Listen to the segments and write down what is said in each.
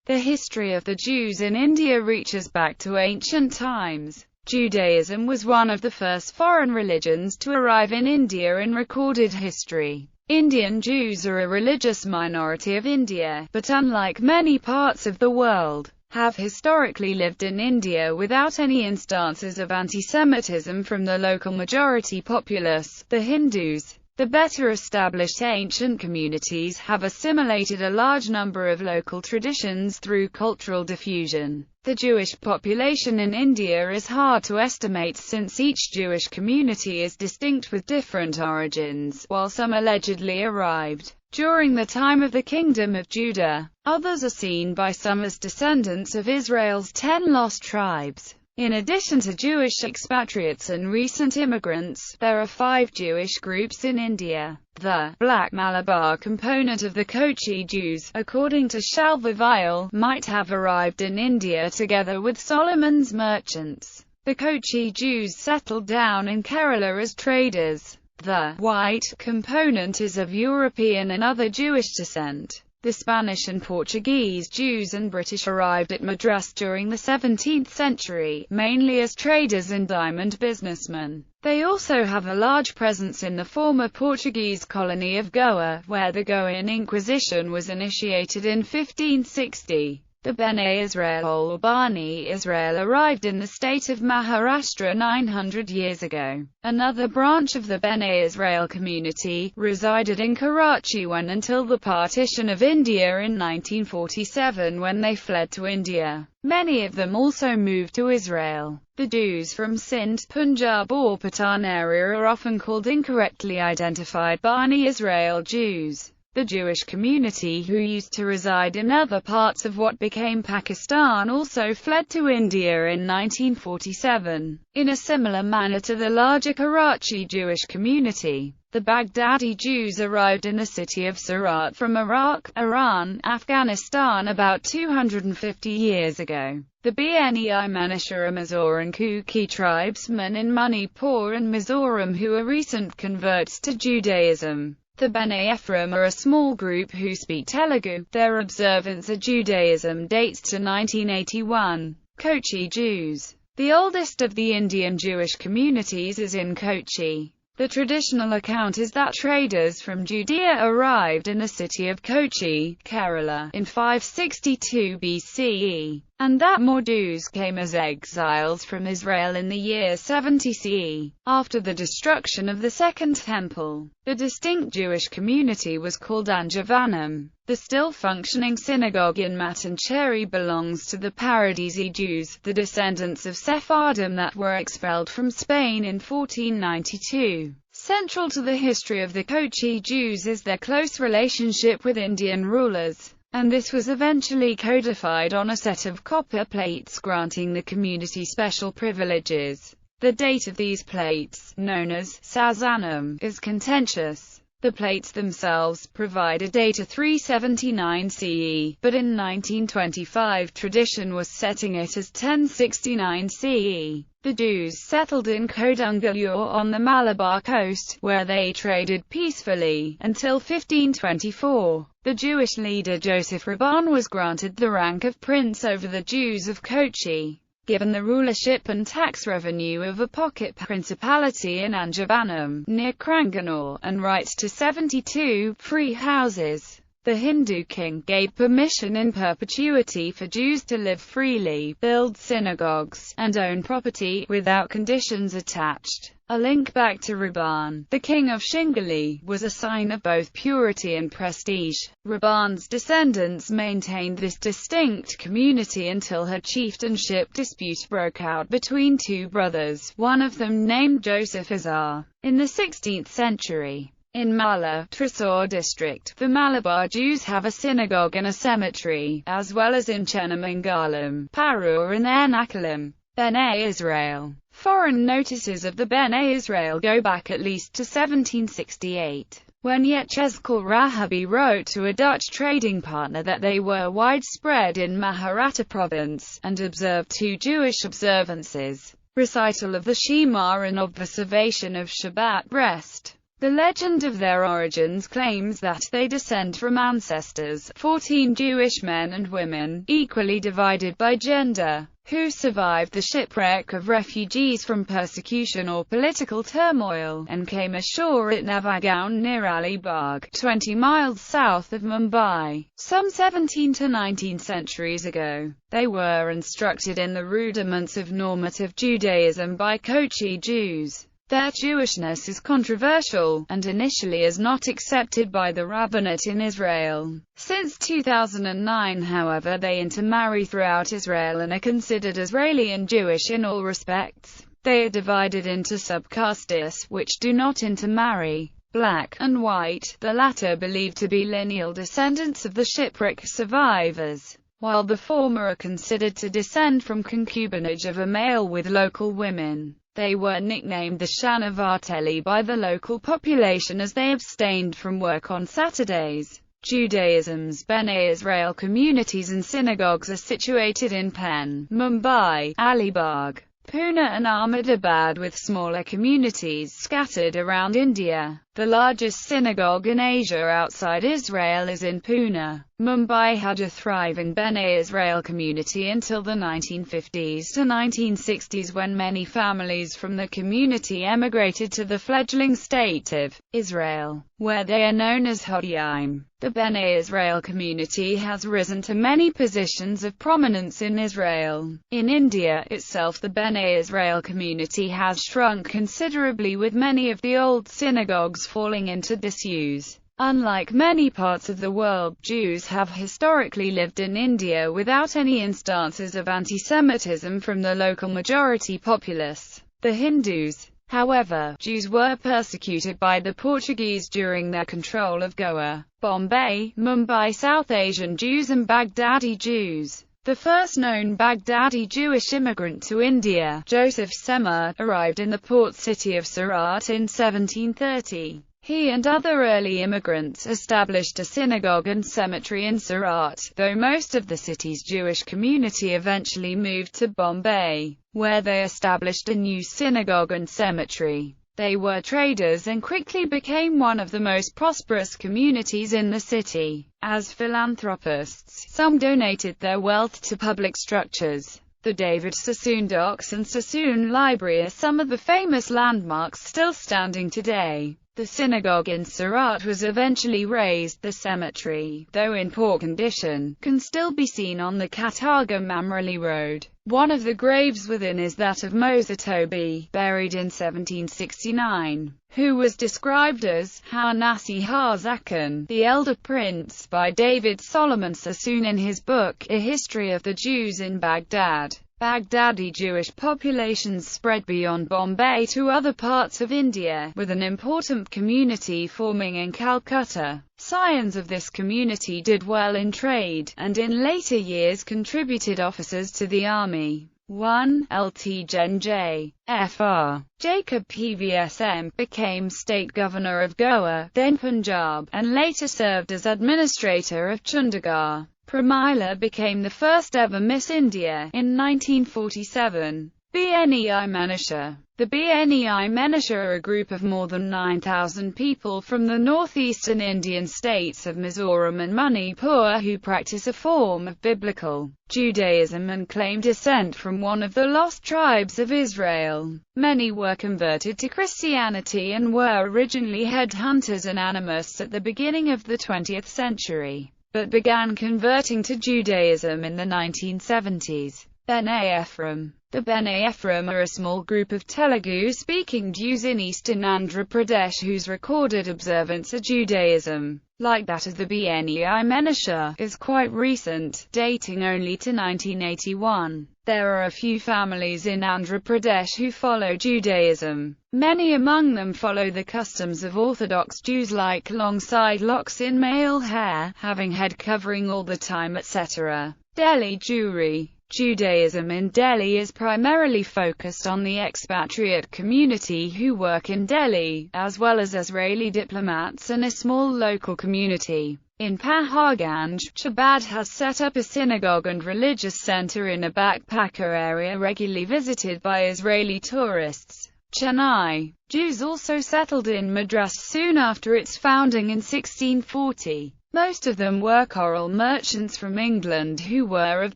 The history of the Jews in India reaches back to ancient times. Judaism was one of the first foreign religions to arrive in India in recorded history. Indian Jews are a religious minority of India, but unlike many parts of the world, have historically lived in India without any instances of anti-Semitism from the local majority populace, the Hindus. The better established ancient communities have assimilated a large number of local traditions through cultural diffusion. The Jewish population in India is hard to estimate since each Jewish community is distinct with different origins. While some allegedly arrived during the time of the Kingdom of Judah, others are seen by some as descendants of Israel's 10 lost tribes. In addition to Jewish expatriates and recent immigrants, there are 5 Jewish groups in India. The Black Malabar component of the Kochi Jews, according to Shalva, might have arrived in India together with Solomon's merchants. The Kochi Jews settled down in Kerala as traders. The White component is of European and other Jewish descent. The Spanish and Portuguese Jews and British arrived at Madras during the 17th century, mainly as traders and diamond businessmen. They also have a large presence in the former Portuguese colony of Goa, where the Goan Inquisition was initiated in 1560. The Bene Israel or Bani Israel arrived in the state of Maharashtra 900 years ago. Another branch of the Bene Israel community resided in Karachi until the partition of India in 1947, when they fled to India. Many of them also moved to Israel. The Jews from Sindh, Punjab or Pathan area are often called incorrectly identified Bani Israel Jews. The Jewish community who used to reside in other parts of what became Pakistan also fled to India in 1947. In a similar manner to the larger Karachi Jewish community, the Baghdadi Jews arrived in the city of Surat from Iraq, Iran, Afghanistan about 250 years ago. The Bene Ephraim and Kuki tribesmen in Manipur and Mizoram who are recent converts to Judaism. The Bene Ephraim are a small group who speak Telugu. Their observance of Judaism dates to 1981. Kochi Jews. The oldest of the Indian Jewish communities is in Kochi. The traditional account is that traders from Judea arrived in the city of Kochi, Kerala, in 562 BCE, and that more Jews came as exiles from Israel in the year 70 CE, after the destruction of the Second Temple. The distinct Jewish community was called Anjavanam. The still functioning synagogue in Mattancherry belongs to the Paradisi Jews, the descendants of Sephardim that were expelled from Spain in 1492. Central to the history of the Kochi Jews is their close relationship with Indian rulers, and this was eventually codified on a set of copper plates granting the community special privileges. The date of these plates, known as Sazanam, is contentious. The plates themselves provide a date of 379 CE, but in 1925 tradition was setting it as 1069 CE. The Jews settled in Kodungallur on the Malabar coast, where they traded peacefully, until 1524. The Jewish leader Joseph Rabban was granted the rank of prince over the Jews of Kochi, given the rulership and tax revenue of a pocket principality in Anjavanam, near Kranganur, and rights to 72 free houses. The Hindu king gave permission in perpetuity for Jews to live freely, build synagogues, and own property, without conditions attached. A link back to Rabban, the king of Shingali, was a sign of both purity and prestige. Rabban's descendants maintained this distinct community until her chieftainship dispute broke out between 2 brothers, one of them named Joseph Azar, in the 16th century. In Mala, Thrissur district, the Malabar Jews have a synagogue and a cemetery, as well as in Chenamangalam, Parur and Ernakulam. Bene Israel. Foreign notices of the Bene Israel go back at least to 1768, when Yechezkel Rahabi wrote to a Dutch trading partner that they were widespread in Maharashtra province, and observed 2 Jewish observances, recital of the Shema and observation of Shabbat rest. The legend of their origins claims that they descend from ancestors, 14 Jewish men and women, equally divided by gender, who survived the shipwreck of refugees from persecution or political turmoil, and came ashore at Navagaon near Alibag, 20 miles south of Mumbai, some 17 to 19 centuries ago. They were instructed in the rudiments of normative Judaism by Kochi Jews. Their Jewishness is controversial, and initially is not accepted by the rabbinate in Israel. Since 2009, however, they intermarry throughout Israel and are considered Israeli and Jewish in all respects. They are divided into subcastes, which do not intermarry, black and white, the latter believed to be lineal descendants of the shipwreck survivors, while the former are considered to descend from concubinage of a male with local women. They were nicknamed the Shanavateli by the local population as they abstained from work on Saturdays. Judaism's Bene Israel communities and synagogues are situated in Pen, Mumbai, Alibag, Pune and Ahmedabad, with smaller communities scattered around India. The largest synagogue in Asia outside Israel is in Pune. Mumbai had a thriving Bene Israel community until the 1950s to 1960s, when many families from the community emigrated to the fledgling state of Israel, where they are known as Hodaim. The Bene Israel community has risen to many positions of prominence in Israel. In India itself, the Bene Israel community has shrunk considerably, with many of the old synagogues falling into disuse. Unlike many parts of the world, Jews have historically lived in India without any instances of anti-Semitism from the local majority populace, the Hindus. However, Jews were persecuted by the Portuguese during their control of Goa, Bombay, Mumbai. South Asian Jews and Baghdadi Jews. The first known Baghdadi Jewish immigrant to India, Joseph Semmer, arrived in the port city of Surat in 1730. He and other early immigrants established a synagogue and cemetery in Surat, though most of the city's Jewish community eventually moved to Bombay, where they established a new synagogue and cemetery. They were traders and quickly became one of the most prosperous communities in the city. As philanthropists, some donated their wealth to public structures. The David Sassoon Docks and Sassoon Library are some of the famous landmarks still standing today. The synagogue in Surat was eventually razed. The cemetery, though in poor condition, can still be seen on the Kataga-Mamrali Road. One of the graves within is that of Moser Toby, buried in 1769, who was described as Hanasi Hazakan, the elder prince, by David Solomon Sassoon in his book, A History of the Jews in Baghdad. Baghdadi Jewish populations spread beyond Bombay to other parts of India, with an important community forming in Calcutta. Scions of this community did well in trade, and in later years contributed officers to the army. 1. Lt Gen J. Fr. Jacob Pvsm became state governor of Goa, then Punjab, and later served as administrator of Chandigarh. Pramila became the first ever Miss India, in 1947. Bene Manisha. The Bene Manisha are a group of more than 9,000 people from the northeastern Indian states of Mizoram and Manipur who practice a form of biblical Judaism and claim descent from one of the lost tribes of Israel. Many were converted to Christianity and were originally headhunters and animists at the beginning of the 20th century, but began converting to Judaism in the 1970s. Bene Ephraim. The Bene Ephraim are a small group of Telugu-speaking Jews in eastern Andhra Pradesh whose recorded observance of Judaism, like that of the Bene Manisha, is quite recent, dating only to 1981. There are a few families in Andhra Pradesh who follow Judaism. Many among them follow the customs of Orthodox Jews, like long side locks in male hair, having head covering all the time, etc. Delhi Jewry. Judaism in Delhi is primarily focused on the expatriate community who work in Delhi, as well as Israeli diplomats and a small local community. In Paharganj, Chabad has set up a synagogue and religious center in a backpacker area regularly visited by Israeli tourists. Chennai. Jews also settled in Madras soon after its founding in 1640. Most of them were coral merchants from England who were of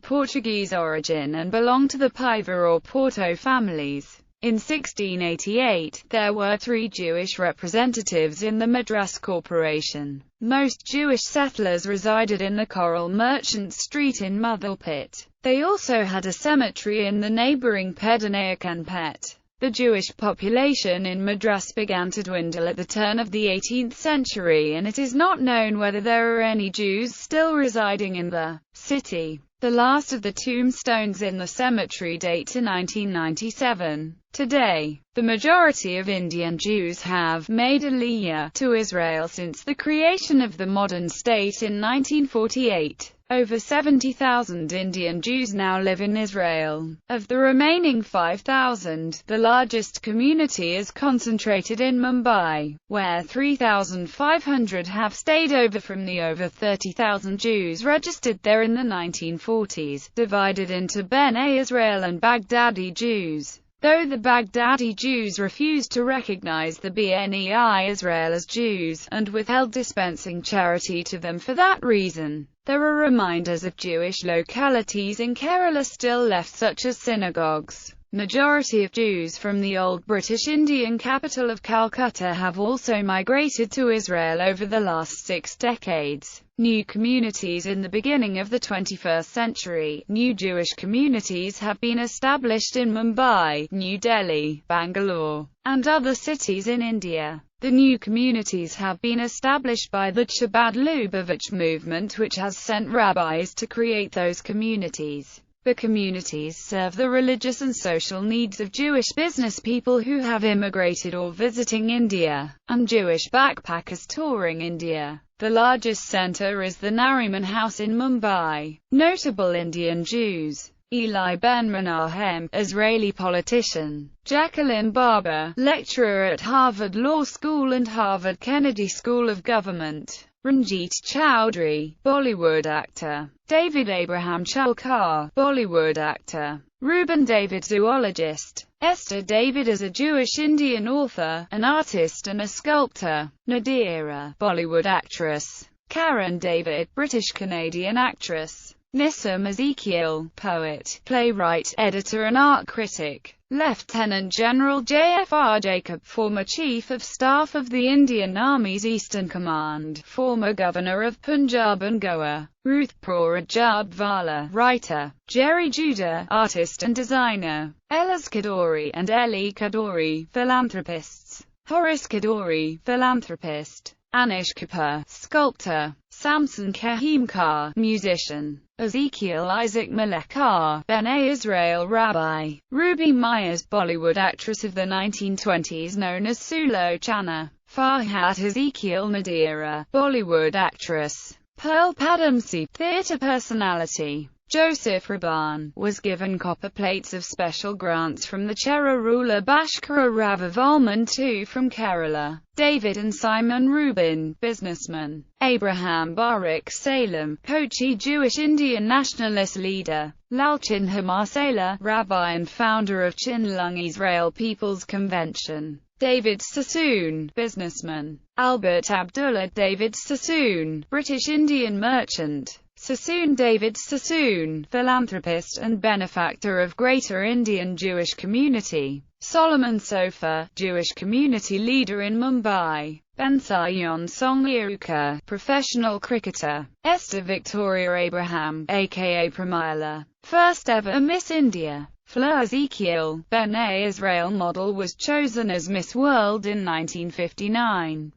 Portuguese origin and belonged to the Piva or Porto families. In 1688, there were 3 Jewish representatives in the Madras Corporation. Most Jewish settlers resided in the Coral Merchant Street in Mothelpit. They also had a cemetery in the neighbouring Pedanayakanpet. The Jewish population in Madras began to dwindle at the turn of the 18th century, and it is not known whether there are any Jews still residing in the city. The last of the tombstones in the cemetery date to 1997. Today, the majority of Indian Jews have made Aliyah to Israel since the creation of the modern state in 1948. Over 70,000 Indian Jews now live in Israel. Of the remaining 5,000, the largest community is concentrated in Mumbai, where 3,500 have stayed over from the over 30,000 Jews registered there in the 1940s, divided into Bene Israel and Baghdadi Jews. Though the Baghdadi Jews refused to recognize the Bene Israel as Jews, and withheld dispensing charity to them for that reason, there are reminders of Jewish localities in Kerala still left, such as synagogues. Majority of Jews from the old British Indian capital of Calcutta have also migrated to Israel over the last 6 decades. New communities in the beginning of the 21st century. New Jewish communities have been established in Mumbai, New Delhi, Bangalore, and other cities in India. The new communities have been established by the Chabad Lubavitch movement, which has sent rabbis to create those communities. The communities serve the religious and social needs of Jewish business people who have immigrated or visiting India, and Jewish backpackers touring India. The largest center is the Nariman House in Mumbai. Notable Indian Jews: Eli Ben-Menahem, Israeli politician; Jacqueline Barber, lecturer at Harvard Law School and Harvard Kennedy School of Government; Ranjit Chowdhury, Bollywood actor; David Abraham Chalkar, Bollywood actor; Reuben David, zoologist; Esther David is a Jewish Indian author, an artist and a sculptor; Nadira, Bollywood actress; Karen David, British-Canadian actress; Nissim Ezekiel, poet, playwright, editor and art critic; Lieutenant General J.F.R. Jacob, former Chief of Staff of the Indian Army's Eastern Command, former Governor of Punjab and Goa; Ruth Prora Jadvala, writer; Jerry Judah, artist and designer; Elaz Kadori and Eli Kadori, philanthropists; Horace Kadori, philanthropist; Anish Kapoor, sculptor; Samson Kahimkar, musician; Ezekiel Isaac Malekar, Bene Israel rabbi; Ruby Myers, Bollywood actress of the 1920s known as Sulochana; Farhat Ezekiel Nadira, Bollywood actress; Pearl Padamsee, theatre personality. Joseph Raban was given copper plates of special grants from the Chera ruler Bhaskara Ravivarman II from Kerala. David and Simon Rubin, businessman. Abraham Barak Salem, Kochi Jewish Indian nationalist leader. Lalchin Hamasela, rabbi and founder of Chinlung Israel People's Convention. David Sassoon, businessman. Albert Abdullah David Sassoon, British Indian merchant. Sassoon David Sassoon, philanthropist and benefactor of Greater Indian Jewish Community. Solomon Sofer, Jewish community leader in Mumbai. Bensayon Song-Iruka, professional cricketer. Esther Victoria Abraham, aka Pramila, first ever Miss India. Fleur Ezekiel, Bene Israel model, was chosen as Miss World in 1959.